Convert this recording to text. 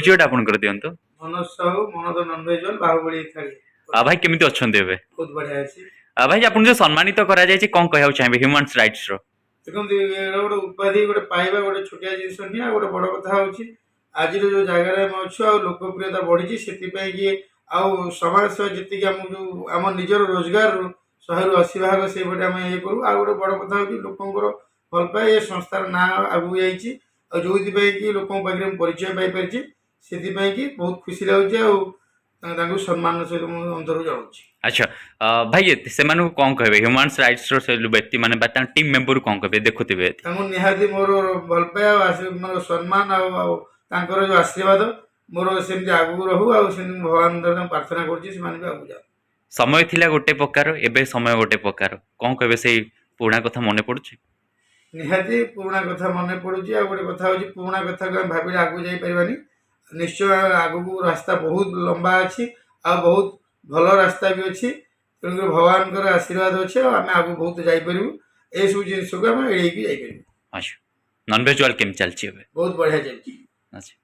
ପରିଚୟଟା ଆପଣଙ୍କର ଦିଅନ୍ତୁ। मनोज साहू मनोद नॉनवेज बाहुबली थाली ଭାଇ କେମିତି ଅଛନ୍ତି ଏବେ? बहुत बढ़िया अच्छी ଭାଇ ଆପଣଙ୍କୁ ଯୋଉ ସମ୍ମାନିତ କରାଯାଇଛି କଣ କହିବାକୁ ଚାହିଁବେ ହ୍ୟୁମାନ୍ସ ରାଇଟ୍ସ ର? देखो गोटे उपाधि गोटे पाइबा गोटे छोटिया जिनस नहीं गोटे बड़ कथा हूँ आज जो जगार आम अच्छु आ लोकप्रियता बढ़ी से कि समाज जी आम जो आम निजर रोजगार 100 ରୁ 80 भाग से आम ये करूँ आ गोटे बड़ कथा हूँ लोकर भल पाए ये संस्थार ना आगू जाइए जो कि लोक पाखे परिचय पाई से बहुत खुशी लगुच सम्मान सहित मुझे अंतर जनाऊँ। अच्छा भाई से कौन कहे ह्यूमान्स राइट्स रो से व्यक्ति माने बा टीम मेंबर कौन कहे देखुथिबे निहाती मोर भल पाए मोर सम्मान आर जो आशीर्वाद मोर सेमती आगू रहू भगवान प्रार्थना कर समय थिला गोटे प्रकार एबे समय गोटे प्रकार कौन कहे से पुराना कथा मन पड़ुछि निहाती पुराना कथा मन पड़ुछि आ गोटे कथा होछि पुराना कथा को भाबिले आगू जाई परिबानी निश्चय आगू रास्ता बहुत लंबा अछि आ बहुत भल रास्ता भी अच्छी तेणुक भगवान आशीर्वाद अच्छे आम आगे बहुत जापर यह सब जिन को आम एड़े जापर। अच्छा नॉनवेज वाल केम चलछि बहुत बढ़िया चलछि। अच्छा।